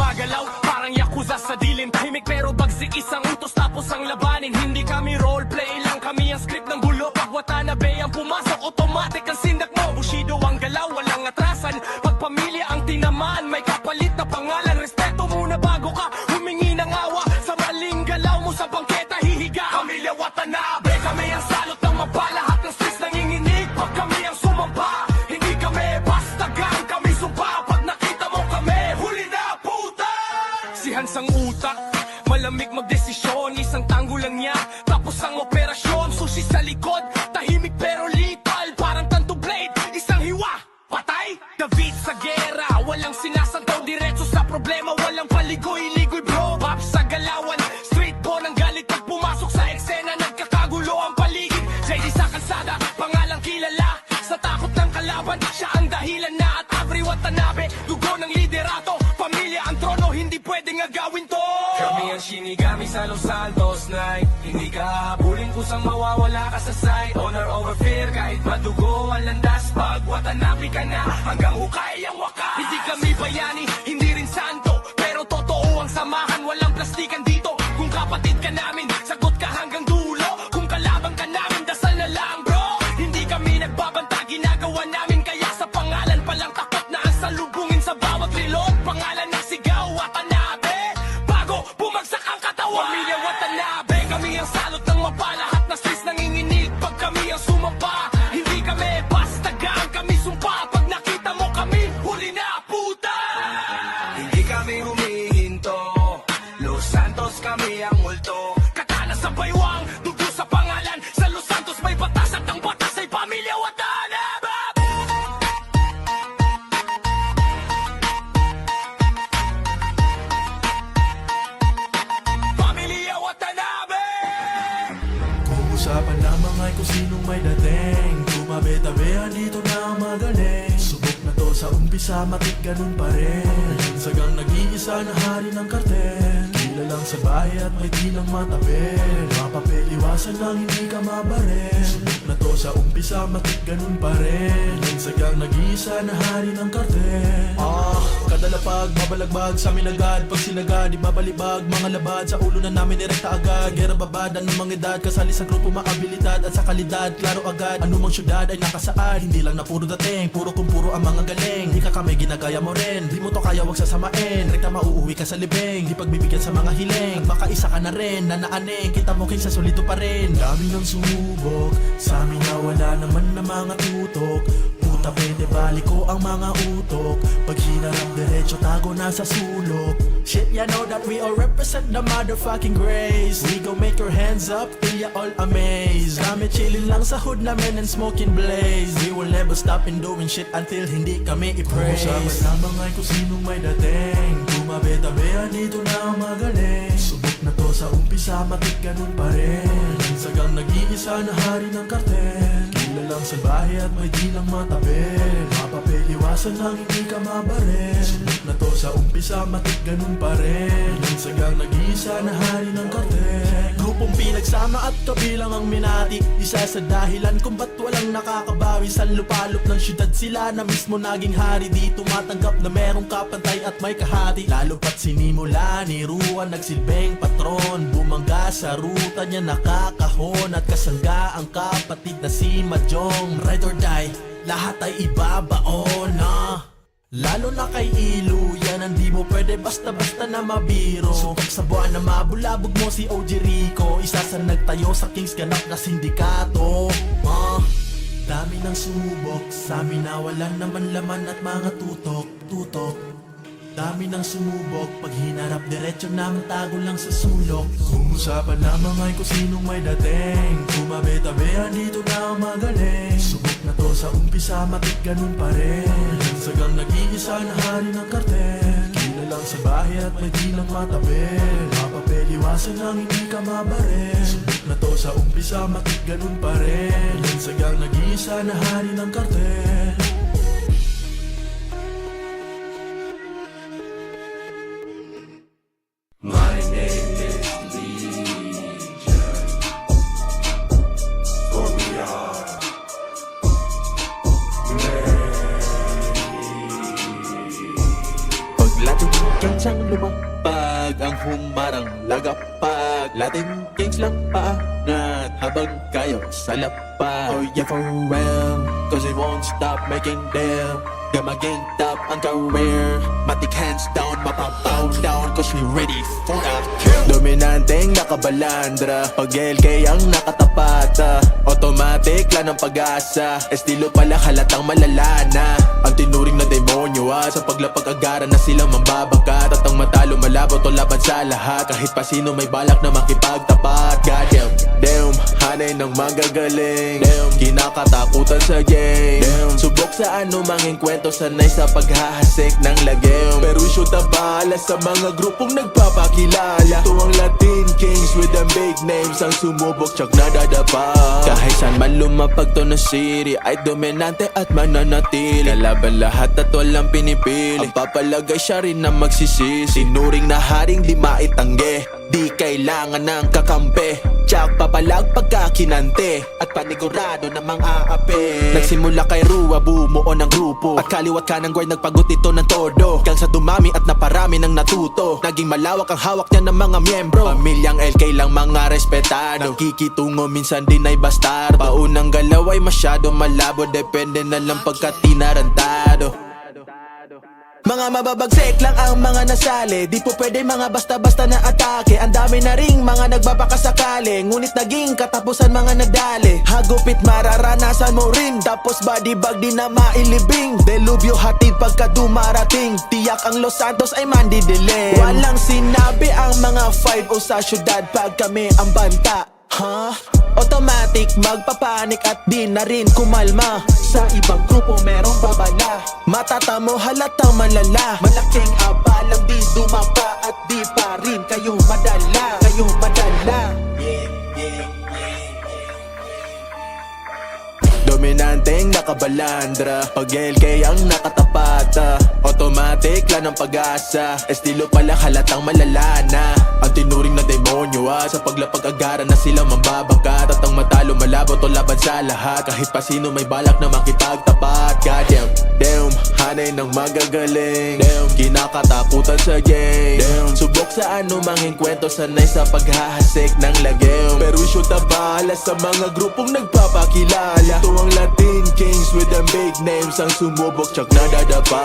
gumagalaw parang yakuza sa dilim. Tahimik pero bagsik, isang utos tapos ang labanin. Hindi kami roleplay lang, kami ang script ng gulo. Pag Watanabe ang pumasok, automatic ang sindak mo. Bushido ang galaw, walang atrasan. Pag pamilya ang tinamaan, may kapalit na pangalan. Respeto muna bago ka humingi ng awa. Sa maling galaw mo sa bangketa hihiga. Pamilya Watanabe, kami ang salot ng mapa. Lahat ng stress nanginginig pag kami ang sumampa. Hindi kami basta gang, kami sumpa. Pag nakita mo kami, huli na puta. Si Hans ang utak, malamig magdesisyon. Isang tango lang niya, tapos ang operasyon. Susi sa likod, tahimik pero lethal. Parang tanto blade, isang hiwa, patay. David sa gera, walang sinasantaw. Diretso sa problema, walang paligoy-ligoy bro. Bab sa galawan, street ball ang galit. Pag pumasok sa eksena, nagkakagulo ang paligid. JD sa kalsada, pangalang kilala. Sa takot ng kalaban, siya ang dahilan na. At Avery Watanabe, dugo ng liderato. Pamilya ang trono, hindi pwedeng agawin to. Kami ang Shinigami sa Los Santos Night. Hindi ka habulin kusang mawawala ka sa sight. Honor over fear, kahit madugo ang landas. Pag Watanabe ka na, hanggang hukay ang wakas. Hindi kami bayani, hindi rin santo. Pero totoo ang samahan, walang plastikan dito. Kung kapatid ka namin, sagot ka hanggang dulo. Kung kalaban ka namin, dasal na lang bro. Hindi kami nagbabanta, ginagawa namin. Kaya sa pangalan palang takot na ang salubungin sa bawat reload. Pangalan na sigaw, Watanabe. Bago bumagsak ang katawan, Pamilya Watanabe, kami ang salot ng mapa. Lahat na stress nanginginig pag kami ang sumampa. Hindi kami basta gang, kami sumpa. Pag nakita mo kami, huli na puta. Hindi kami humihinto, Los Santos kami ang multo. Katana sa baywang, dugo sa pangalan. Sa Los Santos may batas at ang batas ay Pamilya Watanabe. Pamilya Watanabe. Kung usapan lamang ay kung sinong may dating, tumabi-tabihan dito na ang magaling. Subok na to sa umpisa, matik ganun pa rin. Sagang nag-iisa na hari ng kartel. Kilalang sa bahay at may dilang matapel. Mapapel, iwasan lang hindi ka mabarel. Subok na to sa umpisa, matik ganun pa rin. Sagang nag-iisa na hari ng kartel. Kadalapag, mabalagbag sa amin agad. Pag sinagad, ibabalibag, mga labad. Sa ulo na namin direkta agad. Gera babad, anumang edad, kasali sa grupo, maabilidad at sa kalidad, klaro agad. Anumang syudad ay nakasaad. Hindi lang na puro dating, puro kung puro ang mga galing. Di ka kami ginagaya mo rin, di mo to kaya wag sasamain. Rekta mauuwi ka sa libing, di pagbibigyan sa mga hiling. At makaisa ka na rin, nanaaning, kita mo kaysa solito pa rin. Dami ng sumubok, sa amin na wala naman na mga tutok. Puta pwede balik ko ang mga utok. Pag hinarap diretso tago na sa sulok. Shit, ya know that we all represent the motherfucking grace. We gon' make your hands up till ya all amazed. Kami chillin' lang sa hood namin and smoking blaze. We will never stop in doing shit until hindi kami i-praise. Kung usapan lamang ay kung sinong may dating, tumabi-tabihan dito na ang magaling. Subok na to sa umpisa, matik ganun pa rin. Sagang nag-iisa na hari ng kartel. Kilalang sa bahay at may dilang matapel. Mapapel, iwasan lang hindi ka mabarel. Subok na to sa umpisa, matik ganun pa rin. Sagang nag-iisa na hari ng kartel. Grupong pinagsama at kabilang ang minati. Isa sa dahilan kung ba't walang nakakabawi. Sa lupalop ng syudad sila na mismo naging hari. Di tumatanggap na merong kapantay at may kahati. Lalo pat sinimula ni Ruan, nagsilbeng patron. Bumangga sa ruta niya, nakakahon. At kasangga ang kapatid na si Majong. Ride or die, lahat ay ibabaon na. Lalo na kay Ilu, yan ang di mo pwede basta-basta na mabiro. Sutok sa buwan na mabulabog mo si OG Rico. Isa sa nagtayo sa Kings ganap na sindikato. Dami ng sumubok, sa amin na walang naman laman at mga tutok. Dami ng sumubok, pag hinarap diretso naman tago lang sa sulok. Kung usapan lamang ay kung sinong may dating, tumabi-tabihan dito na ang magaling. Subok na to sa umpisa, matik ganun pa rin. Sagang nag-iisa na hari ng kartel. Kilalang sa bahay at may dilang matapel. Mapapel, iwasan lang hindi ka mabarel. Subok na to sa umpisa, matik ganun pa rin. Sagang nag-iisa na hari ng kartel. My name is Legion, for we are many. Paglatag Kansang lumapag ang humarang lagapag Latin kings lang paangat habang kayo sa lapag Oh yeah for real, cause it won't stop making deal Gamaging top ang career Matik hands down, mapapound down Cause we ready for the kill Dominanteng nakabalandra Pag LK ang nakatapat Automatic lang ang pag-asa Estilo pala halatang malalana Ang tinuring na demonyo Sa paglapag agaran na sila mambabagat At ang matalo malabo to laban sa lahat Kahit pa sino may balak na makipagtapat Goddamn, damn, hanay ng magagaling Damn, kinakatakutan sa game Damn, subok sa anumang kwento sanay sa paghahasik ng lagim Pero shoot na bala sa mga grupong nagpapakilala Ito ang Latin Kings with them big names Ang sumubok tsak nadadapa Kahit saan man lumapag to na city Ay dominante at mananatili Kalaban lahat at walang pinipili Ang papalagay siya rin na magsisisi Sinuring na haring di maitangge Di kailangan ng kakampi Tsak papalag pagkakinante At panigurado na mga aapi Nagsimula kay Rua, bumuo ng grupo At kaliwat ka ng guard, nagpagot ito ng todo Hanggang sa dumami at naparami ng natuto Naging malawak ang hawak niya ng mga miyembro Pamilyang LK lang mga respetado Nakikitungo minsan din ay bastardo Paunang galaw ay masyado malabo Depende na lang pagka tinarantado Mga mababagsik lang ang mga nasali Di po pwede mga basta-basta na atake Ang dami na ring mga nagbabakasakali Ngunit naging katapusan mga nadali Hagupit mararanasan mo rin Tapos body bag di na mailibing Delubyo hatid pagka dumarating Tiyak ang Los Santos ay mandidilim Walang sinabi ang mga 5 o sa syudad Pag kami ang banta Automatic magpapanik at di na rin kumalma Sa ibang grupo merong babala Matatamo halatang malala Malaking abalang di dumapa At di pa rin kayo madala Kayo madala Dominanteng nakabalandra Pag LK ang nakatapat Automatic lang ang pag-asa Estilo pala halatang malalana Ang tinuring na demonyo Sa paglapag agaran na sila mambabagat At ang matalo malabo to laban sa lahat Kahit pa sino may balak na makipagtapat Goddamn, damn, hanay ng magagaling Damn, kinakatakutan sa game Damn, subok sa anumang kwento Sanay sa paghahasik ng lagim Pero shoot na bala sa mga grupong nagpapakilala Ito ang Latin Kings with them big names Ang sumubok tsak nadadapa